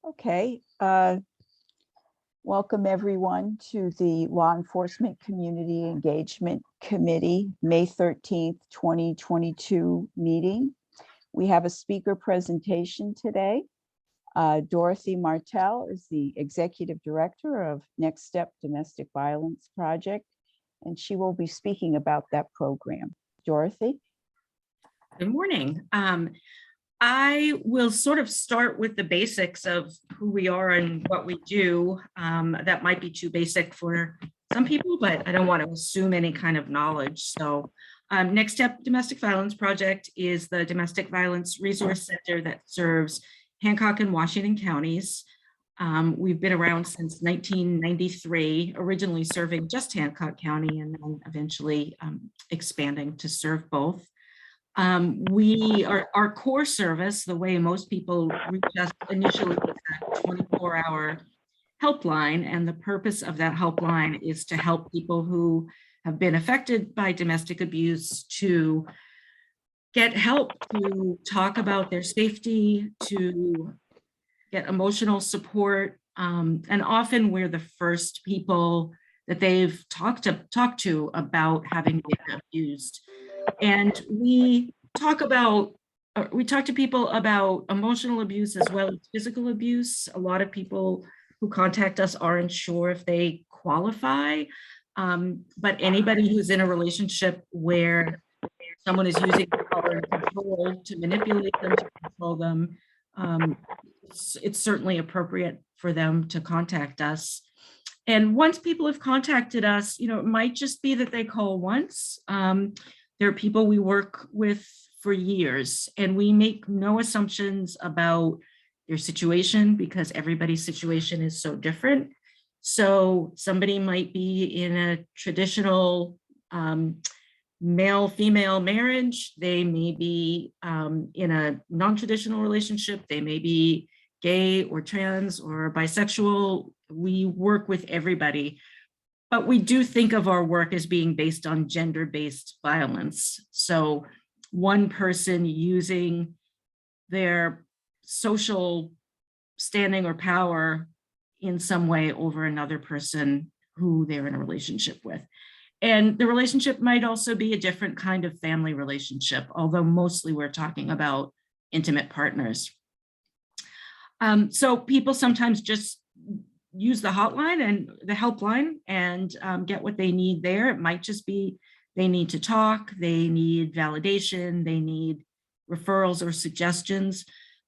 Okay, welcome everyone to the Law Enforcement Community Engagement Committee, May 13th, 2022 meeting. We have a speaker presentation today. Dorathy Martel is the Executive Director of NextStep Domestic Violence Project, and she will be speaking about that program. Dorathy? Good morning. I will sort of start with the basics of who we are and what we do. That might be too basic for some people, but I don't want to assume any kind of knowledge. So NextStep Domestic Violence Project is the domestic violence resource center that serves Hancock and Washington counties. We've been around since 1993, originally serving just Hancock County and then eventually expanding to serve both. Our core service, the way most people reach us initially, is a 24-hour helpline, and the purpose of that helpline is to help people who have been affected by domestic abuse to get help, to talk about their safety, to get emotional support, and often we're the first people that they've talked to about having been abused. And we talk to people about emotional abuse as well as physical abuse. A lot of people who contact us aren't sure if they qualify, but anybody who's in a relationship where someone is using power and control to manipulate them, to control them, it's certainly appropriate for them to contact us. And once people have contacted us, it might just be that they call once. There are people we work with for years, and we make no assumptions about their situation because everybody's situation is so different. So somebody might be in a traditional male-female marriage. They may be in a non-traditional relationship. They may be gay or trans or bisexual. We work with everybody. But we do think of our work as being based on gender-based violence. So one person using their social standing or power in some way over another person who they're in a relationship with. And the relationship might also be a different kind of family relationship, although mostly we're talking about intimate partners. So people sometimes just use the hotline and the helpline and get what they need there. It might just be they need to talk, they need validation, they need referrals or suggestions,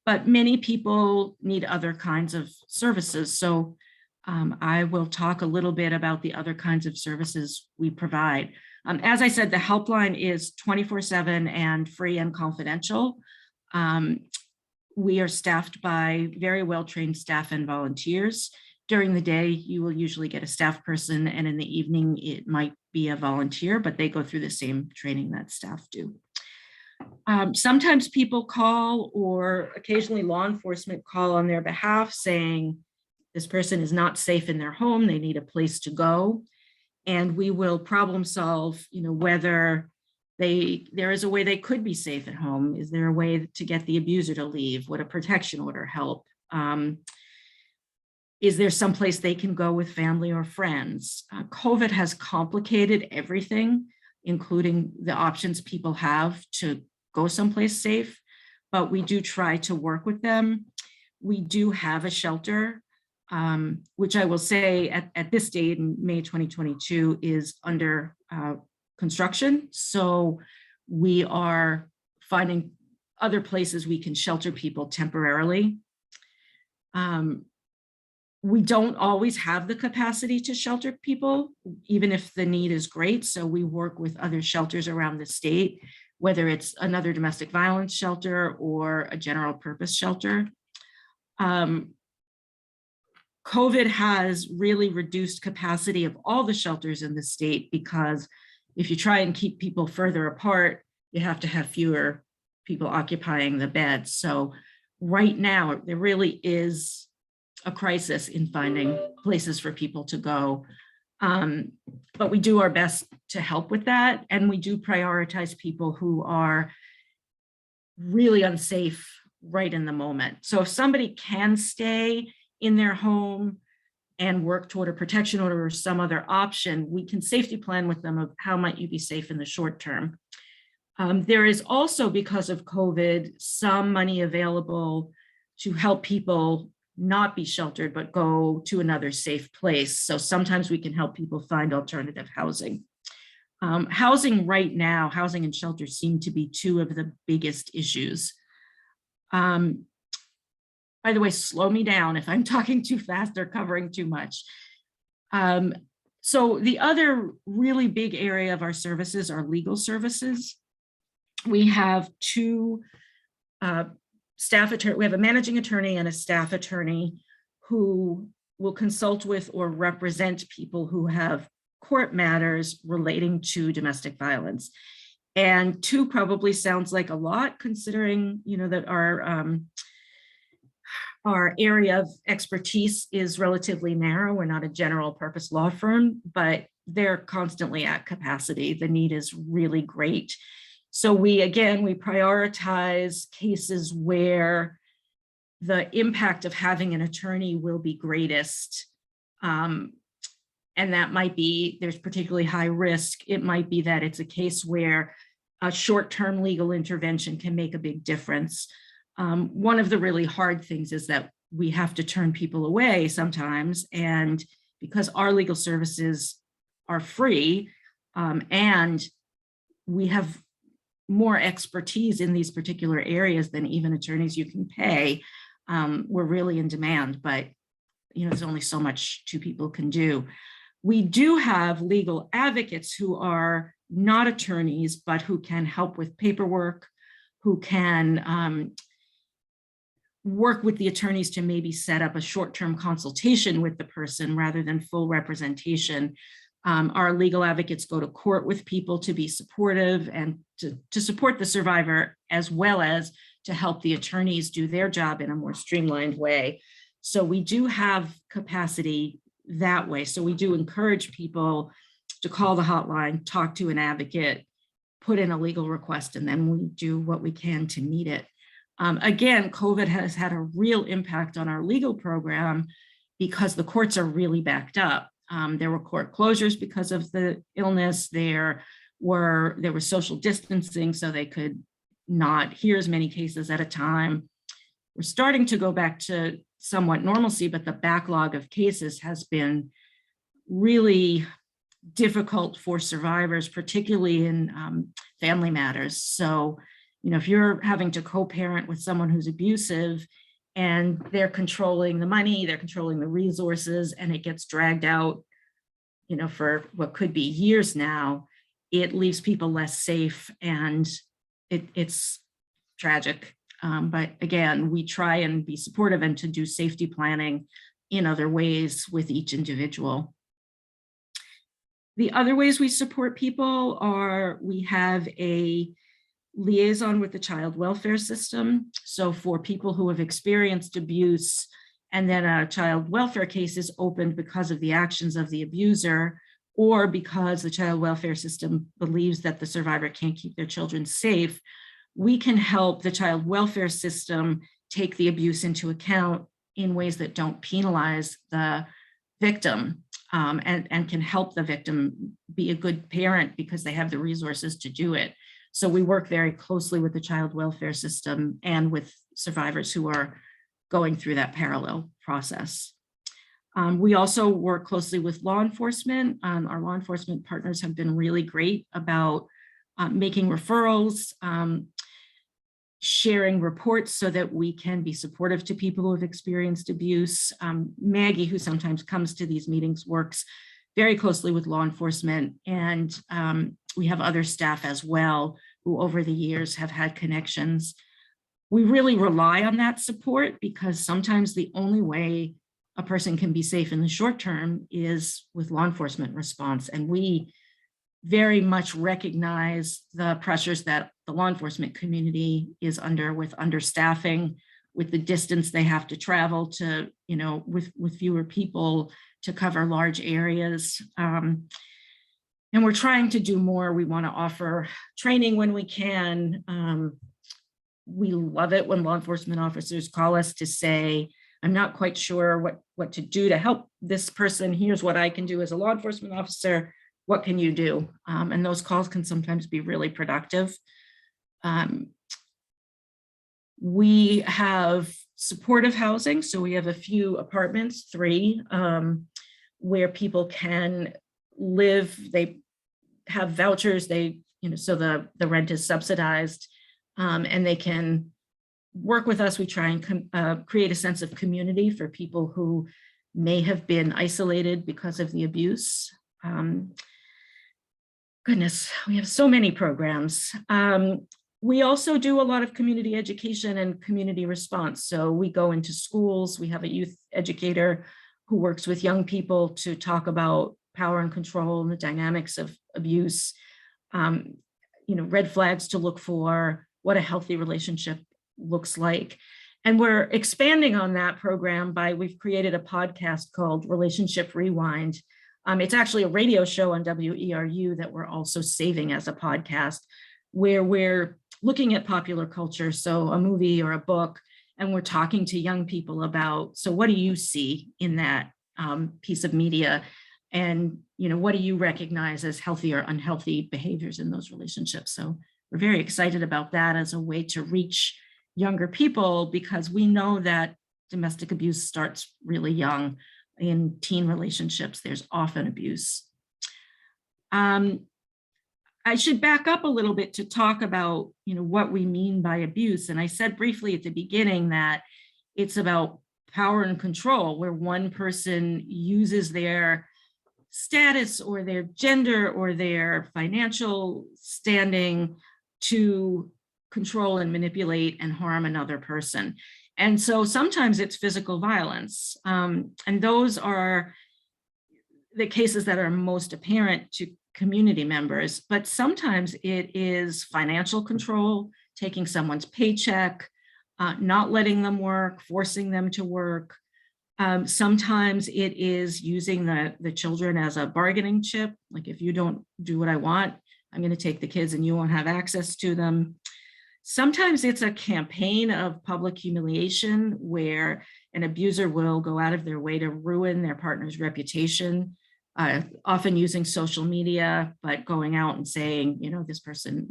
but many people need other kinds of services. So I will talk a little bit about the other kinds of services we provide. As I said, the helpline is 24/7 and free and confidential. We are staffed by very well-trained staff and volunteers. During the day, you will usually get a staff person, and in the evening, it might be a volunteer, but they go through the same training that staff do. Sometimes people call, or occasionally law enforcement call on their behalf saying this person is not safe in their home, they need a place to go. And we will problem solve, whether there is a way they could be safe at home. Is there a way to get the abuser to leave? Would a protection order help? Is there someplace they can go with family or friends? COVID has complicated everything, including the options people have to go someplace safe, but we do try to work with them. We do have a shelter, which I will say at this date in May 2022 is under construction. So we are finding other places we can shelter people temporarily. We don't always have the capacity to shelter people, even if the need is great. So we work with other shelters around the state, whether it's another domestic violence shelter or a general purpose shelter. COVID has really reduced capacity of all the shelters in the state because if you try and keep people further apart, you have to have fewer people occupying the beds. So right now, there really is a crisis in finding places for people to go. But we do our best to help with that. And we do prioritize people who are really unsafe right in the moment. So if somebody can stay in their home and work toward a protection order or some other option, we can safety plan with them of how might you be safe in the short term. There is also, because of COVID, some money available to help people not be sheltered, but go to another safe place. So sometimes we can help people find alternative housing. Housing right now, housing and shelter seem to be two of the biggest issues. By the way, slow me down if I'm talking too fast or covering too much. So the other really big area of our services are legal services. We have two staff attorney. We have a managing attorney and a staff attorney who will consult with or represent people who have court matters relating to domestic violence. And two probably sounds like a lot, considering, you know, that our area of expertise is relatively narrow. We're not a general purpose law firm, but they're constantly at capacity. The need is really great. So we prioritize cases where the impact of having an attorney will be greatest. And that might be, there's particularly high risk. It might be that it's a case where a short-term legal intervention can make a big difference. One of the really hard things is that we have to turn people away sometimes. And because our legal services are free and we have more expertise in these particular areas than even attorneys you can pay, we're really in demand, but you know, there's only so much two people can do. We do have legal advocates who are not attorneys, but who can help with paperwork, who can work with the attorneys to maybe set up a short-term consultation with the person rather than full representation. Our legal advocates go to court with people to be supportive and to support the survivor, as well as to help the attorneys do their job in a more streamlined way. So we do have capacity that way. So we do encourage people to call the hotline, talk to an advocate, put in a legal request, and then we do what we can to meet it. Again, COVID has had a real impact on our legal program because the courts are really backed up. There were court closures because of the illness. There was social distancing, so they could not hear as many cases at a time. We're starting to go back to somewhat normalcy, but the backlog of cases has been really difficult for survivors, particularly in family matters. So, you know, if you're having to co-parent with someone who's abusive and they're controlling the money, they're controlling the resources, and it gets dragged out, you know, for what could be years now, it leaves people less safe, and it's tragic. But again, we try and be supportive and to do safety planning in other ways with each individual. The other ways we support people are, we have a liaison with the child welfare system. So for people who have experienced abuse and then a child welfare case is opened because of the actions of the abuser, or because the child welfare system believes that the survivor can't keep their children safe, we can help the child welfare system take the abuse into account in ways that don't penalize the victim, and can help the victim be a good parent because they have the resources to do it. So we work very closely with the child welfare system and with survivors who are going through that parallel process. We also work closely with law enforcement. Our law enforcement partners have been really great about making referrals, sharing reports so that we can be supportive to people who have experienced abuse. Maggie, who sometimes comes to these meetings, works very closely with law enforcement, and we have other staff as well who over the years have had connections. We really rely on that support because sometimes the only way a person can be safe in the short term is with law enforcement response. And we very much recognize the pressures that the law enforcement community is under with understaffing, with the distance they have to travel to, you know, with fewer people to cover large areas. And we're trying to do more. We want to offer training when we can. we love it when law enforcement officers call us to say, I'm not quite sure what to do to help this person. Here's what I can do as a law enforcement officer. What can you do? And those calls can sometimes be really productive. We have supportive housing. So we have a few apartments, 3, where people can live. They have vouchers, so the rent is subsidized, and they can work with us. We try and create a sense of community for people who may have been isolated because of the abuse. Goodness, we have so many programs. We also do a lot of community education and community response. So we go into schools. We have a youth educator who works with young people to talk about power and control and the dynamics of abuse, red flags to look for, what a healthy relationship looks like. And we're expanding on that program we've created a podcast called Relationship Rewind. It's actually a radio show on WERU that we're also saving as a podcast, where we're looking at popular culture, so a movie or a book, and we're talking to young people about, so what do you see in that piece of media? And, what do you recognize as healthy or unhealthy behaviors in those relationships? So we're very excited about that as a way to reach younger people, because we know that domestic abuse starts really young. In teen relationships, there's often abuse. I should back up a little bit to talk about, what we mean by abuse. And I said briefly at the beginning that it's about power and control, where one person uses their status or their gender or their financial standing to control and manipulate and harm another person. And so sometimes it's physical violence. And those are the cases that are most apparent to community members, but sometimes it is financial control, taking someone's paycheck, not letting them work, forcing them to work. Sometimes it is using the children as a bargaining chip. Like, if you don't do what I want, I'm going to take the kids and you won't have access to them. Sometimes it's a campaign of public humiliation where an abuser will go out of their way to ruin their partner's reputation, often using social media, but going out and saying, this person,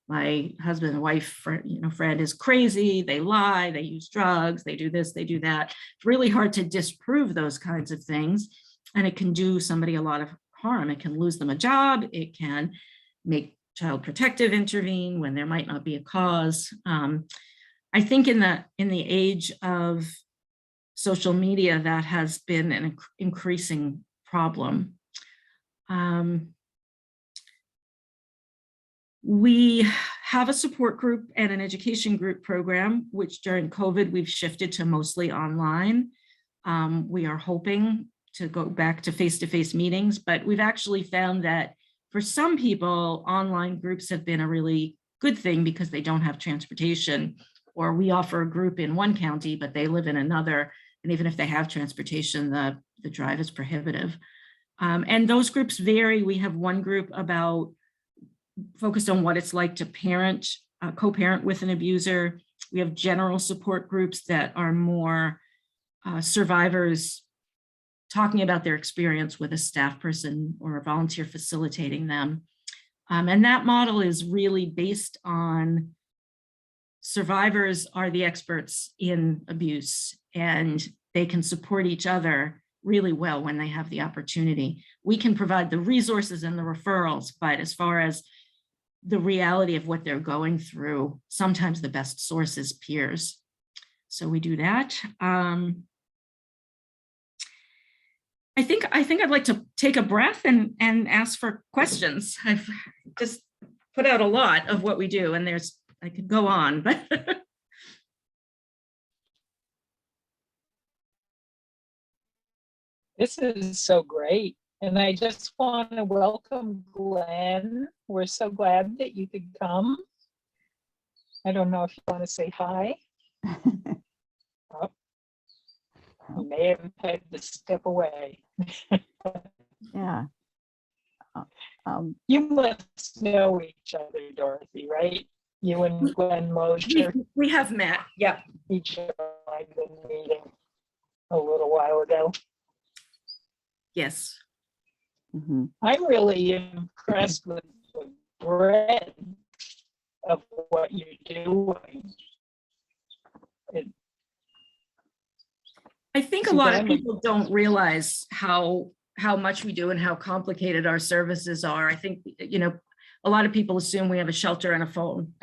my husband and wife, friend is crazy, they lie, they use drugs, they do this, they do that. It's really hard to disprove those kinds of things. And it can do somebody a lot of harm. It can lose them a job. It can make Child Protective intervene when there might not be a cause. I think in the age of social media, that has been an increasing problem. We have a support group and an education group program, which during COVID we've shifted to mostly online. We are hoping to go back to face-to-face meetings, but we've actually found that for some people, online groups have been a really good thing because they don't have transportation, or we offer a group in one county, but they live in another. And even if they have transportation, the drive is prohibitive. And those groups vary. We have one group focused on what it's like to co-parent with an abuser. We have general support groups that are more survivors talking about their experience with a staff person or a volunteer facilitating them. And that model is really based on survivors are the experts in abuse, and they can support each other really well when they have the opportunity. We can provide the resources and the referrals, but as far as the reality of what they're going through, sometimes the best source is peers. So we do that. I think I'd like to take a breath and ask for questions. I've just put out a lot of what we do, and I could go on, but this is so great. And I just want to welcome Glenn. We're so glad that you could come. I don't know if you want to say hi. Oh, you may have had to step away. Yeah. You must know each other, Dorathy, right? You and Glenn Mosher, We have met, yeah. each of I've been meeting a little while ago. Yes. Mhm. I'm really impressed with the breadth of what you're doing. I think a lot of Suzanne, people don't realize how much we do and how complicated our services are. I think, a lot of people assume we have a shelter and a phone.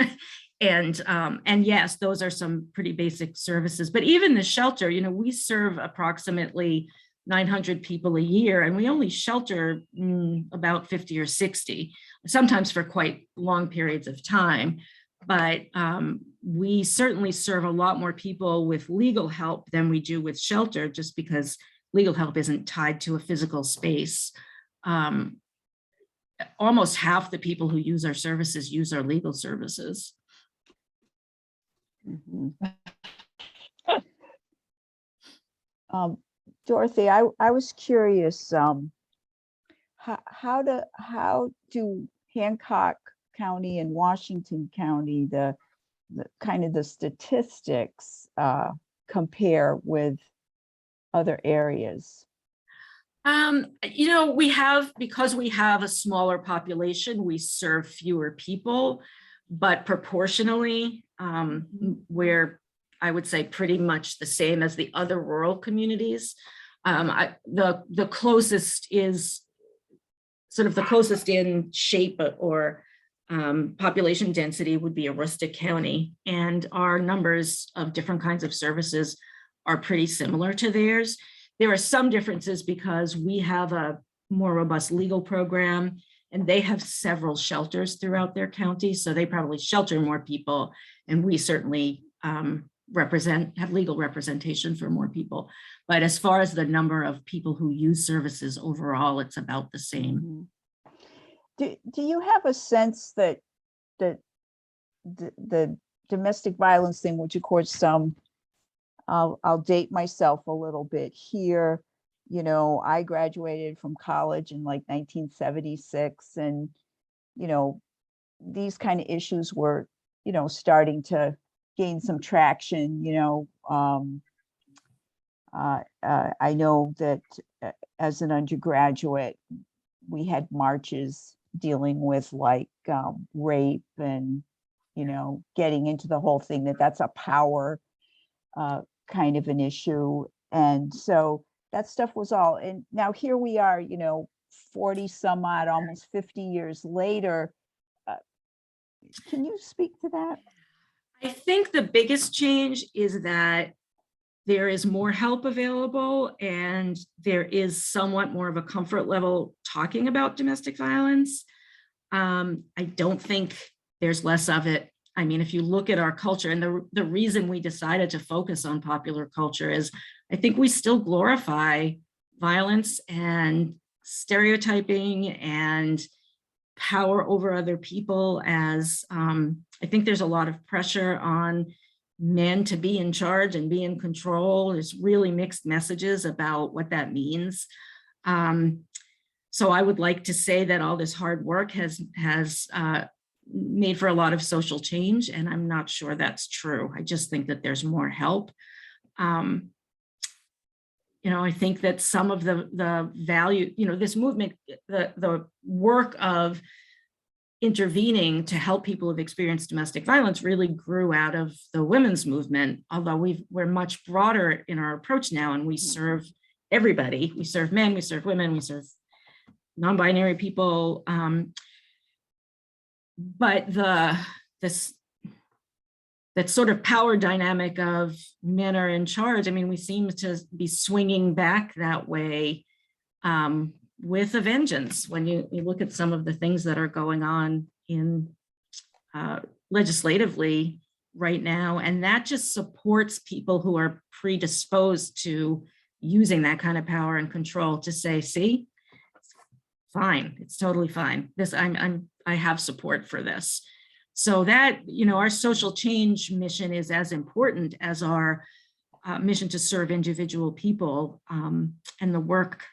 And yes, those are some pretty basic services, but even the shelter, we serve approximately 900 people a year, and we only shelter about 50 or 60, sometimes for quite long periods of time. But we certainly serve a lot more people with legal help than we do with shelter, just because legal help isn't tied to a physical space. Almost half the people who use our services use our legal services. Mhm. Dorothy, I was curious, how do Hancock County and Washington County, the kind of the statistics compare with other areas? Because we have a smaller population, we serve fewer people, but proportionally, we're, I would say, pretty much the same as the other rural communities. The closest is sort of the closest in shape or population density would be Aroostook County, and our numbers of different kinds of services are pretty similar to theirs. There are some differences because we have a more robust legal program, and they have several shelters throughout their county, so they probably shelter more people, and we certainly have legal representation for more people. But as far as the number of people who use services overall, it's about the same. Do you have a sense that the domestic violence thing, which of course I'll date myself a little bit here. I graduated from college in like 1976, and these kind of issues were starting to gain some traction. I know that as an undergraduate, we had marches dealing with like rape and getting into the whole thing that's a power kind of an issue. And so that stuff was all, and now here we are, 40 some odd, almost 50 years later. Can you speak to that? I think the biggest change is that there is more help available, and there is somewhat more of a comfort level talking about domestic violence. I don't think there's less of it. I mean, if you look at our culture, and the reason we decided to focus on popular culture is I think we still glorify violence and stereotyping and power over other people, as I think there's a lot of pressure on men to be in charge and be in control. There's really mixed messages about what that means. So I would like to say that all this hard work has made for a lot of social change, and I'm not sure that's true. I just think that there's more help. I think that some of the value, this movement, the work of intervening to help people who've experienced domestic violence really grew out of the women's movement, although we're much broader in our approach now, and we serve everybody. We serve men, we serve women, we serve non-binary people. But that sort of power dynamic of men are in charge, I mean, we seem to be swinging back that way with a vengeance when you look at some of the things that are going on in legislatively right now. And that just supports people who are predisposed to using that kind of power and control to say, see, fine, it's totally fine. I have support for this. So that, our social change mission is as important as our mission to serve individual people, and the work.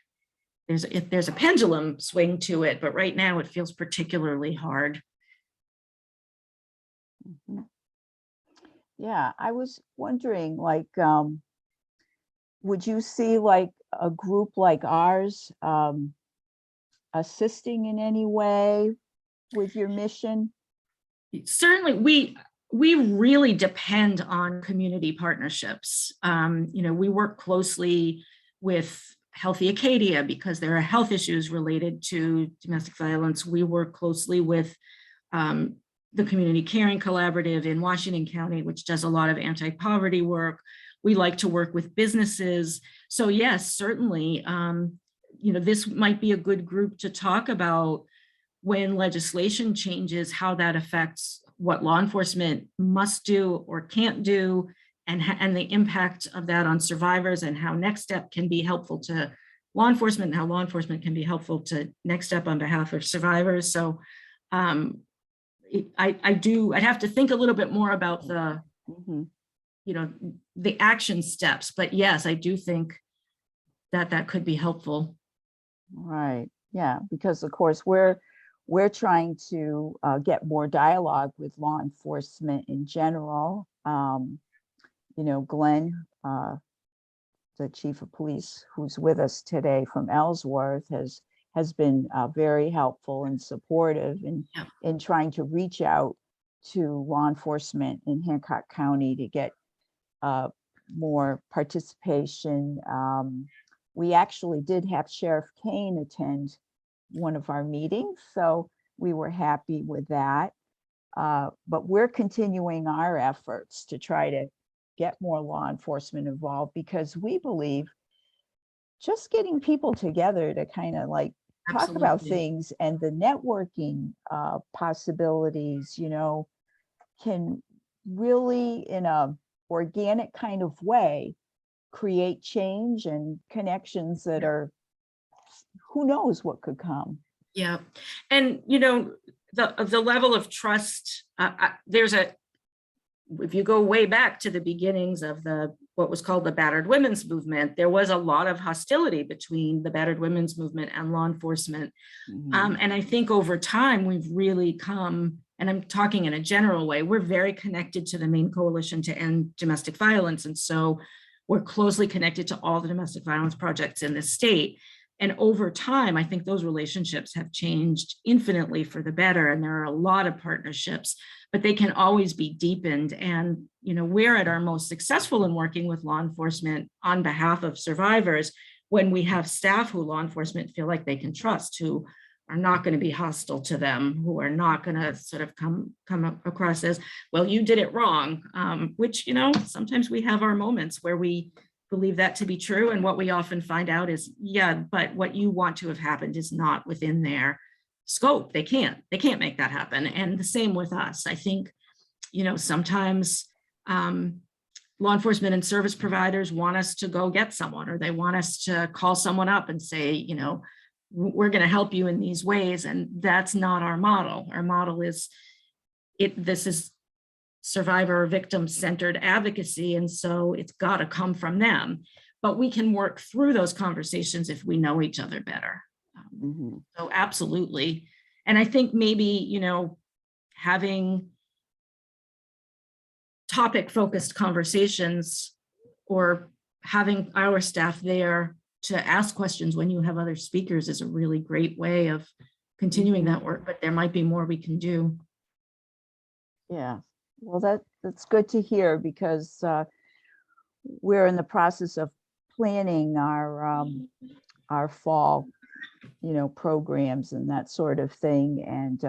There's a pendulum swing to it, but right now it feels particularly hard. Mhm. Yeah, I was wondering, like, would you see like a group like ours assisting in any way with your mission? Certainly, we really depend on community partnerships. We work closely with Healthy Acadia because there are health issues related to domestic violence. We work closely with the Community Caring Collaborative in Washington County, which does a lot of anti-poverty work. We like to work with businesses. So yes, certainly, this might be a good group to talk about when legislation changes, how that affects what law enforcement must do or can't do, and the impact of that on survivors, and how NextStep can be helpful to law enforcement, and how law enforcement can be helpful to NextStep on behalf of survivors. So I'd have to think a little bit more about the, Mhm. the action steps, but yes, I do think that that could be helpful. Right. Yeah, because of course we're trying to get more dialogue with law enforcement in general. Glenn, the chief of police, who's with us today from Ellsworth, has been very helpful and supportive Yeah. in trying to reach out to law enforcement in Hancock County to get more participation. We actually did have Sheriff Kane attend one of our meetings, so we were happy with that. But we're continuing our efforts to try to get more law enforcement involved, because we believe just getting people together to kind of like talk about Absolutely. things, and the networking possibilities, can really, in a organic kind of way, create change and connections that are, who knows what could come. Yeah. And, the level of trust, if you go way back to the beginnings of what was called the battered women's movement, there was a lot of hostility between the battered women's movement and law enforcement. Mhm. And I think over time, we've really come, and I'm talking in a general way, we're very connected to the main coalition to end domestic violence. And so we're closely connected to all the domestic violence projects in the state. And over time, I think those relationships have changed infinitely for the better. And there are a lot of partnerships, but they can always be deepened. And, we're at our most successful in working with law enforcement on behalf of survivors when we have staff who law enforcement feel like they can trust, who are not going to be hostile to them, who are not going to sort of come across as, well, you did it wrong, which, sometimes we have our moments where we believe that to be true. And what we often find out is, yeah, but what you want to have happened is not within their scope. They can't make that happen. And the same with us. I think, sometimes law enforcement and service providers want us to go get someone, or they want us to call someone up and say, we're going to help you in these ways. And that's not our model. Our model is this is survivor or victim centered advocacy. And so it's got to come from them, but we can work through those conversations if we know each other better. Mhm. So absolutely. And I think maybe, having topic focused conversations, or having our staff there to ask questions when you have other speakers, is a really great way of continuing that work, but there might be more we can do. Yeah, well, that's good to hear, because we're in the process of planning our fall, programs and that sort of thing, and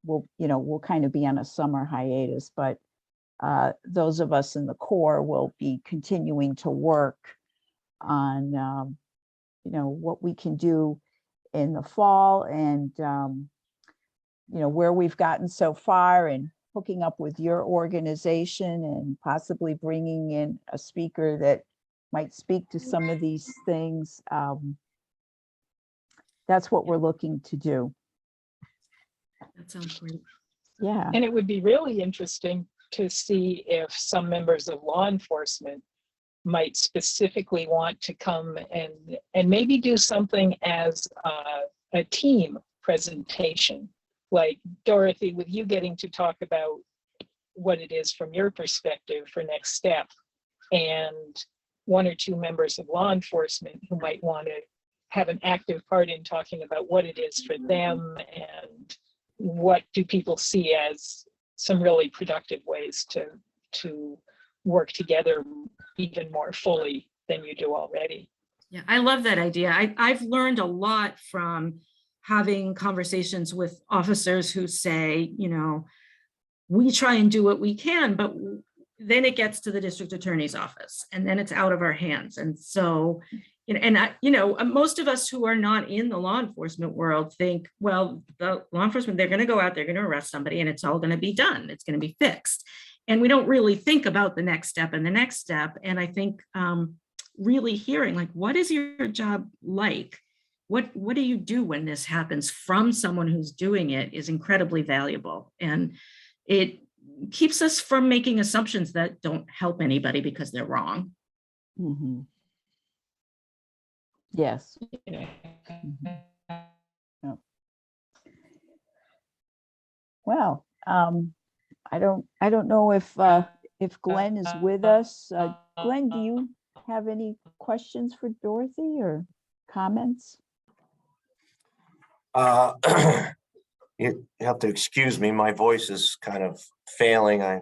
we'll kind of be on a summer hiatus, but those of us in the Corps will be continuing to work on what we can do in the fall, and where we've gotten so far, and hooking up with your organization, and possibly bringing in a speaker that might speak to some of these things. That's what we're looking to do. That sounds great. Yeah. And it would be really interesting to see if some members of law enforcement might specifically want to come and maybe do something as a team presentation, like Dorathy, with you getting to talk about what it is from your perspective for next step, and one or two members of law enforcement who might want to have an active part in talking about what it is for them and what do people see as some really productive ways to work together even more fully than you do already. Yeah, I love that idea. I've learned a lot from having conversations with officers who say, you know, we try and do what we can, but then it gets to the district attorney's office and then it's out of our hands. And so, you know, and most of us who are not in the law enforcement world think, well, the law enforcement, they're going to go out, they're going to arrest somebody and it's all going to be done. It's going to be fixed. And we don't really think about the next step and the next step. And I think really hearing like, what is your job like? What do you do when this happens from someone who's doing it is incredibly valuable. And it keeps us from making assumptions that don't help anybody because they're wrong. Mm-hmm. Yes. You know. Yep. Well, I don't know if Glenn is with us. Glenn, do you have any questions for Dorathy or comments? You have to excuse me, my voice is kind of failing. I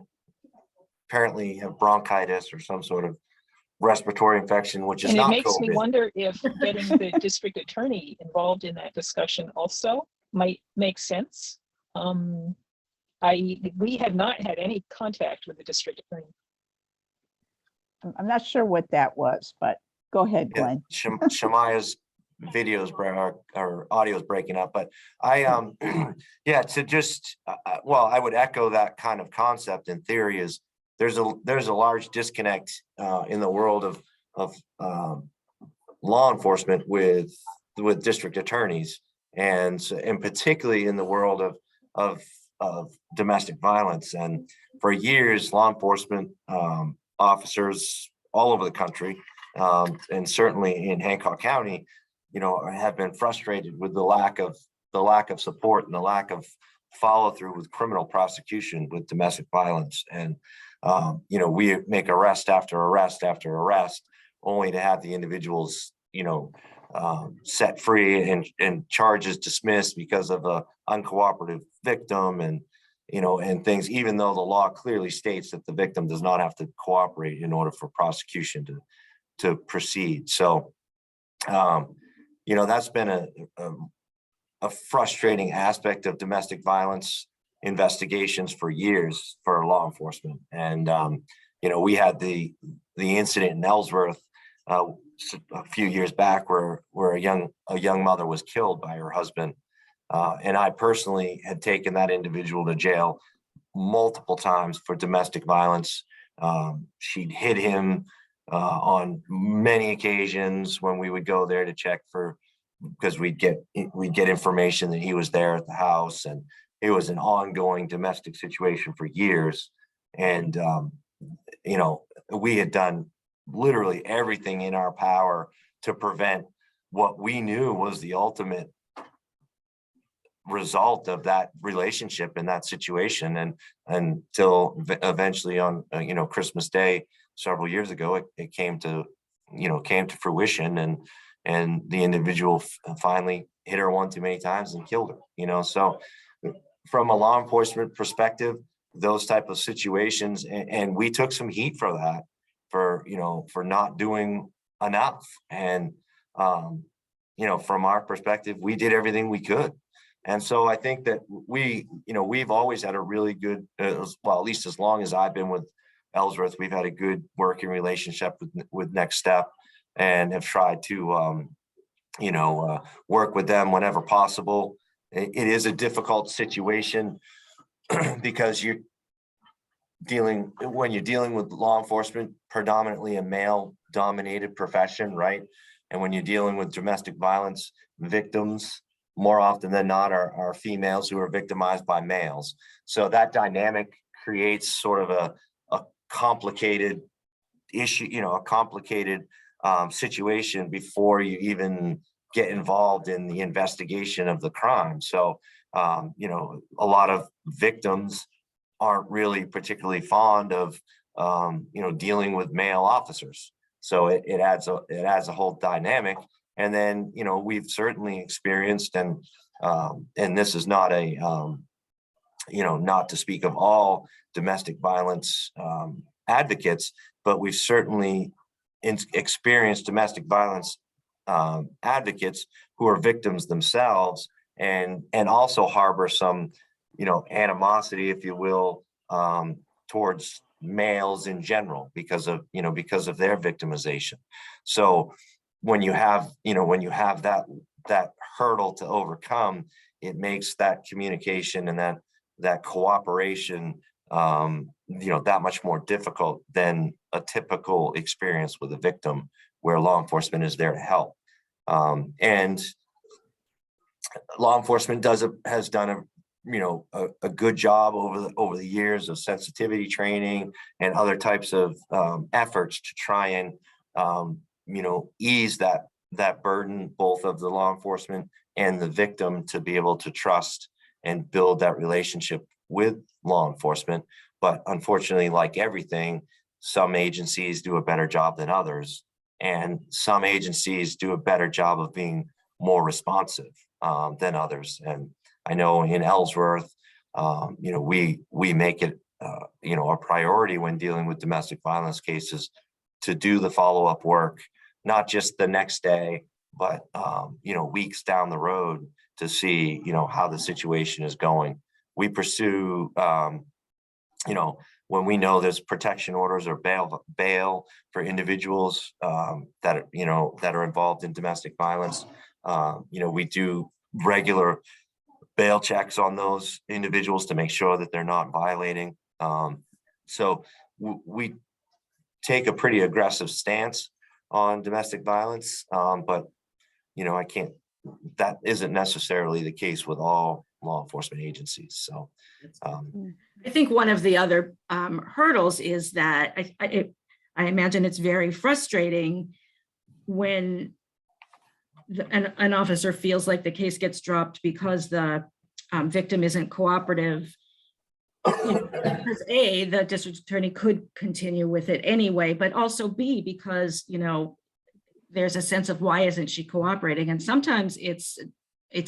apparently have bronchitis or some sort of respiratory infection, which is And it not makes me COVID. wonder if getting the district attorney involved in that discussion also might make sense. We have not had any contact with the district attorney. I'm not sure what that was, but go ahead, Yeah, Glenn. Shemaya's videos or audio is breaking up, but I yeah, to just well, I would echo that kind of concept in theory. Is there's a large disconnect in the world of law enforcement with district attorneys, and particularly in the world of domestic violence. And for years, law enforcement officers all over the country, and certainly in Hancock County, you know, have been frustrated with the lack of support and the lack of follow through with criminal prosecution with domestic violence. And you know, we make arrest after arrest after arrest, only to have the individuals, you know, set free and charges dismissed because of a uncooperative victim, and you know, and things, even though the law clearly states that the victim does not have to cooperate in order for prosecution to proceed. So you know, that's been a frustrating aspect of domestic violence investigations for years for law enforcement. And you know, we had the incident in Ellsworth a few years back where a young mother was killed by her husband, and I personally had taken that individual to jail multiple times for domestic violence. She'd hit him on many occasions when we would go there to check for, because we'd get information that he was there at the house, and it was an ongoing domestic situation for years. And you know, we had done literally everything in our power to prevent what we knew was the ultimate result of that relationship in that situation, and until eventually on you know, Christmas Day several years ago, it came to fruition, and the individual finally hit her one too many times and killed her, you know. So from a law enforcement perspective, those type of situations, and we took some heat for that, for you know, for not doing enough. And you know, from our perspective, we did everything we could. And so I think that we've always had a really good, well, at least as long as I've been with Ellsworth, we've had a good working relationship with NextStep, and have tried to, work with them whenever possible. It is a difficult situation because when you're dealing with law enforcement, predominantly a male-dominated profession, right? And when you're dealing with domestic violence victims, more often than not are females who are victimized by males. So that dynamic creates sort of a complicated issue, you know, a complicated situation before you even get involved in the investigation of the crime. So, you know, a lot of victims aren't really particularly fond of, dealing with male officers. So it adds a whole dynamic. And then, we've certainly experienced, and this is not not to speak of all domestic violence advocates, but we've certainly experienced domestic violence advocates who are victims themselves, and also harbor some, animosity, if you will, towards males in general because of their victimization. So when you have that hurdle to overcome, it makes that communication and that cooperation that much more difficult than a typical experience with a victim where law enforcement is there to help. And law enforcement has done a good job over the years of sensitivity training and other types of efforts to try and ease that burden, both of the law enforcement and the victim, to be able to trust and build that relationship with law enforcement. But unfortunately, like everything, some agencies do a better job than others, and some agencies do a better job of being more responsive than others. And I know in Ellsworth, we make it, a priority when dealing with domestic violence cases to do the follow-up work, not just the next day, but, weeks down the road to see, how the situation is going. We pursue, when we know there's protection orders or bail for individuals that are involved in domestic violence. We do regular bail checks on those individuals to make sure that they're not violating. So we take a pretty aggressive stance on domestic violence, but that isn't necessarily the case with all law enforcement agencies. So I think one of the other hurdles is that I imagine it's very frustrating when an officer feels like the case gets dropped because the victim isn't cooperative. Because A, the district attorney could continue with it anyway, but also B, because there's a sense of why isn't she cooperating, and sometimes it's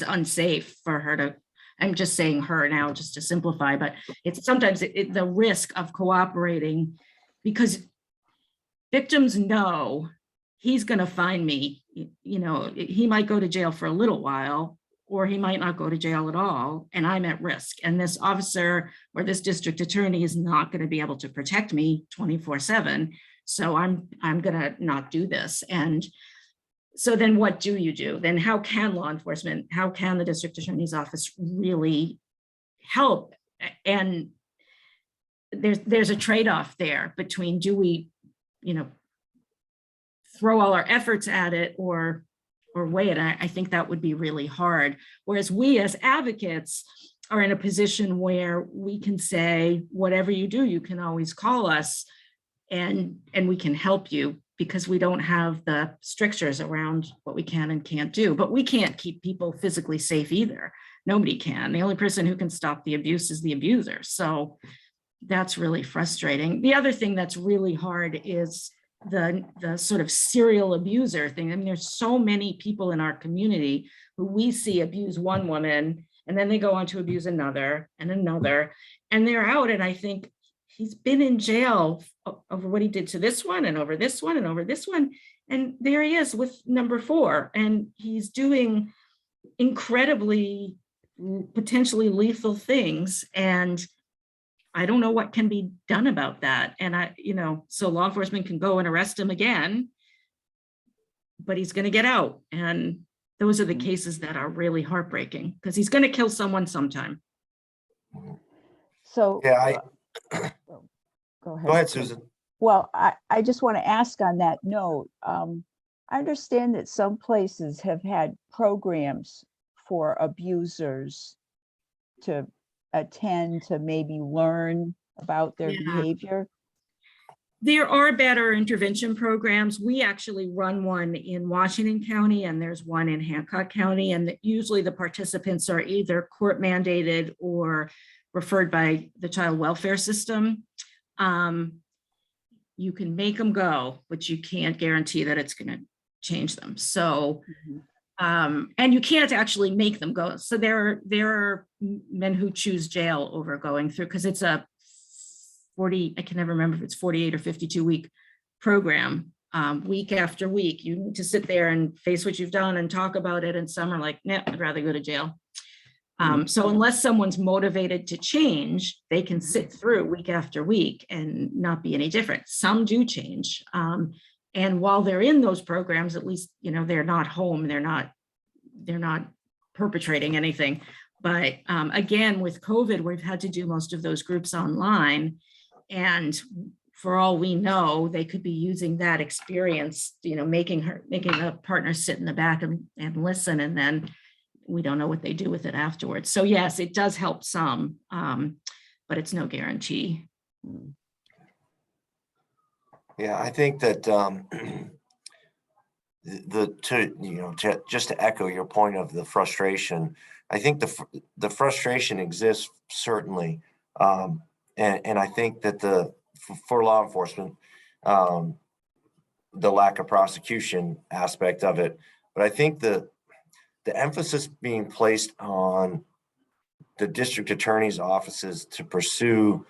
unsafe for her to. I'm just saying her now just to simplify, but it's sometimes the risk of cooperating, because victims know he's going to find me. He might go to jail for a little while, or he might not go to jail at all, and I'm at risk. And this officer or this district attorney is not going to be able to protect me 24/7. So I'm going to not do this. And so then what do you do? Then how can law enforcement, how can the district attorney's office really help? And there's a trade-off there between, do we, throw all our efforts at it or weigh it? I think that would be really hard. Whereas we as advocates are in a position where we can say, whatever you do, you can always call us and we can help you, because we don't have the strictures around what we can and can't do. But we can't keep people physically safe either. Nobody can. The only person who can stop the abuse is the abuser. So that's really frustrating. The other thing that's really hard is the sort of serial abuser thing. I mean, there's so many people in our community who we see abuse one woman, and then they go on to abuse another and another, and they're out. And I think he's been in jail over what he did to this one and over this one and over this one. And there he is with number 4, and he's doing incredibly, potentially lethal things. And I don't know what can be done about that. And so law enforcement can go and arrest him again, but he's going to get out. And those are the cases that are really heartbreaking, because he's going to kill someone sometime. So yeah, go ahead. go ahead, Susan. Well, I just want to ask on that note, I understand that some places have had programs for abusers to attend, to maybe learn about their behavior. There are better intervention programs. We actually run one in Washington County, and there's one in Hancock County. And usually the participants are either court mandated or referred by the child welfare system, you can make them go, but you can't guarantee that it's going to change them. So, and you can't actually make them go. So there are men who choose jail over going through, because it's a 40, I can never remember if it's 48 or 52 week program. Week after week, you need to sit there and face what you've done and talk about it. And some are like, nah, I'd rather go to jail. So unless someone's motivated to change, they can sit through week after week and not be any different. Some do change. And while they're in those programs, at least, you know, they're not home, they're not perpetrating anything. But again, with COVID, we've had to do most of those groups online. And for all we know, they could be using that experience, you know, making the partner sit in the back and listen, and then we don't know what they do with it afterwards. So yes, it does help some, but it's no guarantee. Yeah, I think that just to echo your point of the frustration, I think the frustration exists certainly, and I think that for law enforcement, the lack of prosecution aspect of it, but I think the emphasis being placed on the district attorney's offices to pursue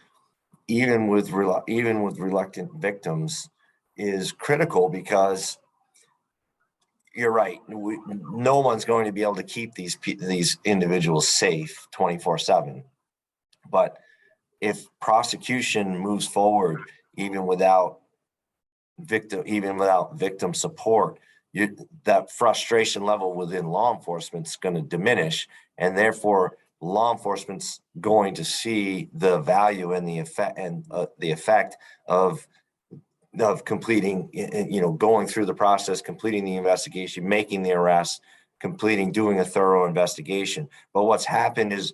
even with reluctant victims is critical, because you're right. No one's going to be able to keep these individuals safe 24/7. But if prosecution moves forward even without victim support, that frustration level within law enforcement is going to diminish, and therefore law enforcement's going to see the value and the effect of completing, going through the process, completing the investigation, making the arrest, doing a thorough investigation. But what's happened is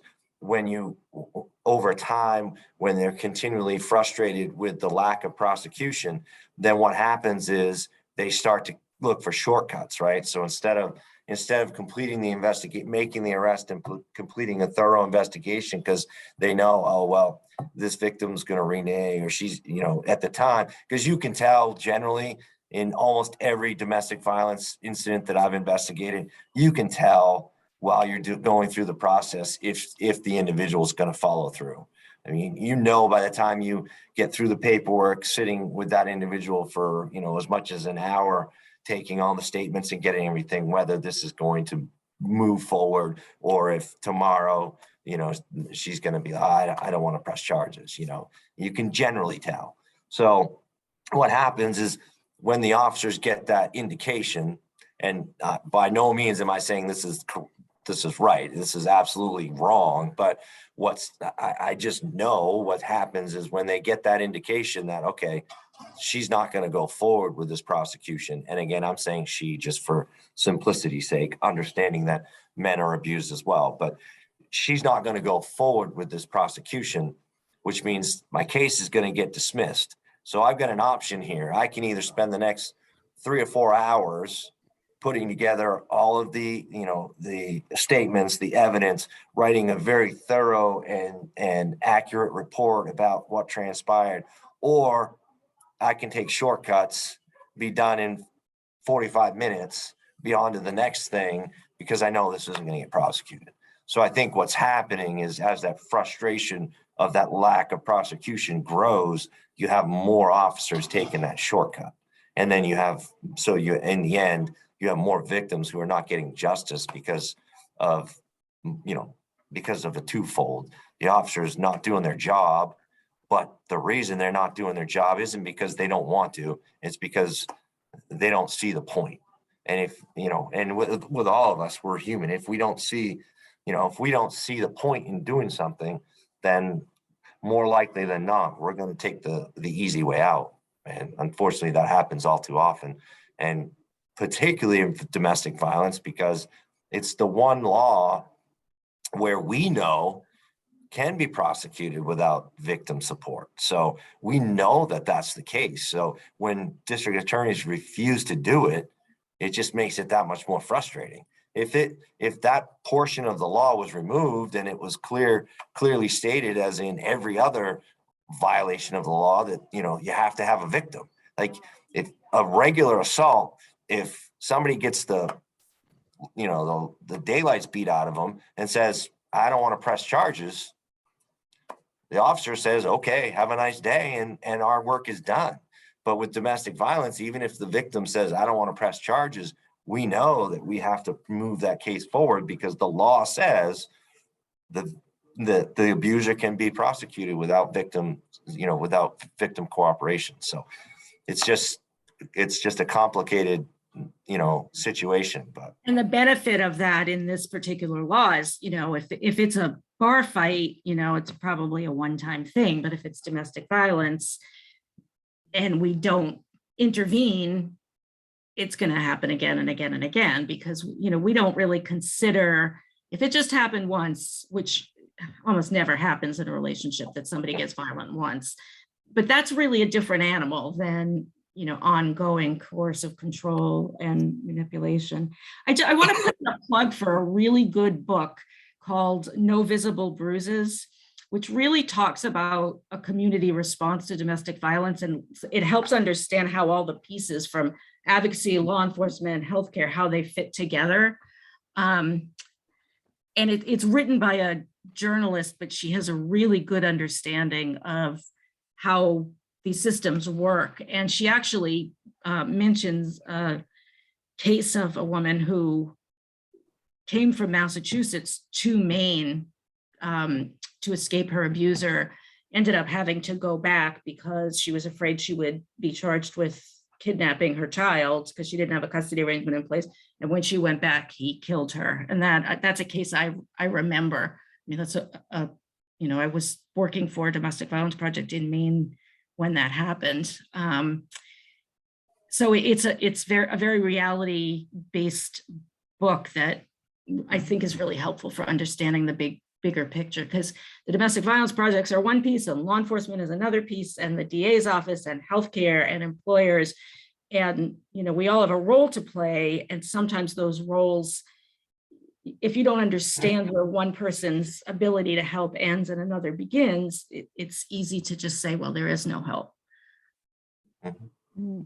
over time, when they're continually frustrated with the lack of prosecution, then what happens is they start to look for shortcuts, right? So instead of completing the investigation, making the arrest and completing a thorough investigation, because they know, oh, well, this victim's going to renege, or she's, at the time, because you can tell generally in almost every domestic violence incident that I've investigated, you can tell while you're going through the process if the individual is going to follow through. I mean, by the time you get through the paperwork, sitting with that individual for, as much as an hour, taking all the statements and getting everything, whether this is going to move forward, or if tomorrow, she's going to be, I don't want to press charges, you can generally tell. So what happens is when the officers get that indication, and by no means am I saying this is right, this is absolutely wrong, but I just know what happens is when they get that indication that, okay, she's not going to go forward with this prosecution. And again, I'm saying she just for simplicity's sake, understanding that men are abused as well, but she's not going to go forward with this prosecution, which means my case is going to get dismissed. So I've got an option here. I can either spend the next 3 or 4 hours putting together all of the statements, the evidence, writing a very thorough and accurate report about what transpired, or I can take shortcuts, be done in 45 minutes, be on to the next thing, because I know this isn't going to get prosecuted. So I think what's happening is, as that frustration of that lack of prosecution grows, you have more officers taking that shortcut. And then in the end, you have more victims who are not getting justice because of a twofold. The officers not doing their job, but the reason they're not doing their job isn't because they don't want to, it's because they don't see the point. And with all of us, we're human. If we don't see the point in doing something, then more likely than not, we're going to take the easy way out. And unfortunately, that happens all too often. And particularly in domestic violence, because it's the one law where we know can be prosecuted without victim support. So we know that that's the case. So when district attorneys refuse to do it, it just makes it that much more frustrating, if that portion of the law was removed and it was clearly stated as in every other violation of the law that, you have to have a victim. Like if a regular assault, if somebody gets the daylights beat out of them and says, I don't want to press charges, the officer says, okay, have a nice day, and our work is done. But with domestic violence, even if the victim says, I don't want to press charges, we know that we have to move that case forward because the law says the abuser can be prosecuted without victim cooperation. So it's just a complicated, situation. But And the benefit of that in this particular law is, if it's a bar fight, it's probably a one-time thing. But if it's domestic violence and we don't intervene, it's going to happen again and again and again, because, we don't really consider, if it just happened once, which almost never happens in a relationship that somebody gets violent once, but that's really a different animal than, ongoing coercive control and manipulation. I want to put in a plug for a really good book called No Visible Bruises, which really talks about a community response to domestic violence. And it helps understand how all the pieces from advocacy, law enforcement, healthcare, how they fit together. And it's written by a journalist, but she has a really good understanding of how these systems work. And she actually mentions a case of a woman who came from Massachusetts to Maine to escape her abuser, ended up having to go back because she was afraid she would be charged with kidnapping her child because she didn't have a custody arrangement in place. And when she went back, he killed her. And that's a case I remember. I mean, that's I was working for a domestic violence project in Maine when that happened. So it's a very reality-based book that I think is really helpful for understanding the bigger picture, because the domestic violence projects are one piece and law enforcement is another piece, and the DA's office and healthcare and employers. And, we all have a role to play. And sometimes those roles, if you don't understand where one person's ability to help ends and another begins, it's easy to just say, well, there is no help. Mm.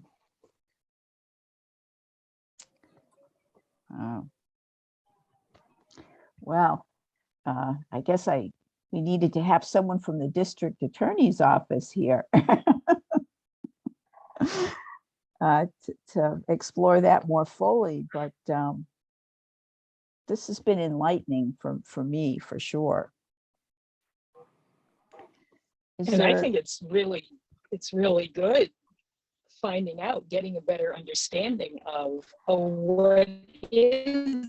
Oh. Well, I guess we needed to have someone from the district attorney's office here to explore that more fully. But this has been enlightening for me, for sure. I think it's really good finding out, getting a better understanding of what is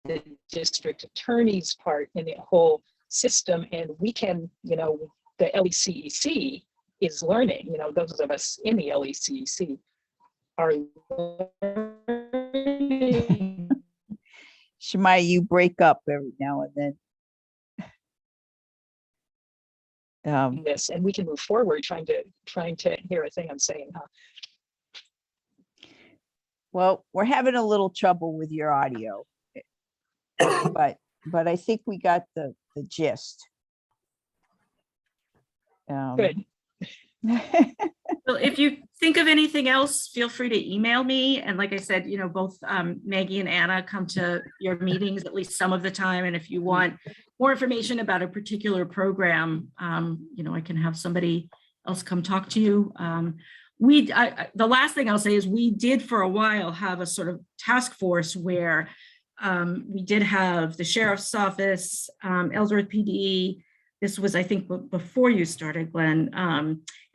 the district attorney's part in the whole system. And we can, the LECEC is learning, those of us in the LECEC are learning. Shemai, you break up every now and then. This, and we can move forward trying to hear a thing I'm saying, huh? Well, we're having a little trouble with your audio, but I think we got the gist. Good. Well, if you think of anything else, feel free to email me. And like I said, both Maggie and Anna come to your meetings at least some of the time. And if you want more information about a particular program, I can have somebody else come talk to you. The last thing I'll say is we did for a while have a sort of task force where we did have the sheriff's office, Ellsworth PD. This was, I think, before you started, Glenn,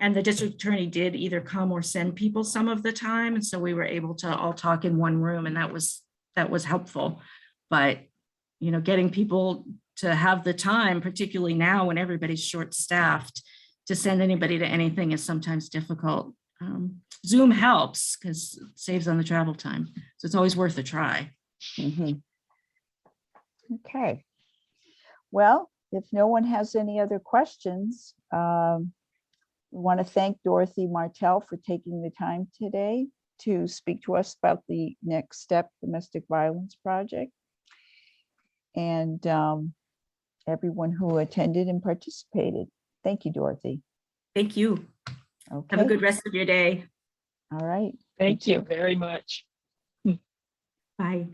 and the district attorney did either come or send people some of the time. And so we were able to all talk in one room, and that was helpful. But, getting people to have the time, particularly now when everybody's short-staffed, to send anybody to anything is sometimes difficult. Zoom helps because it saves on the travel time. So it's always worth a try. Mm-hmm. Okay. Well, if no one has any other questions, we want to thank Dorathy Martel for taking the time today to speak to us about the Next Step Domestic Violence Project. And everyone who attended and participated. Thank you, Dorothy. Thank you. Have a Okay, good rest of your day. all right. Thank you too. very much. Bye.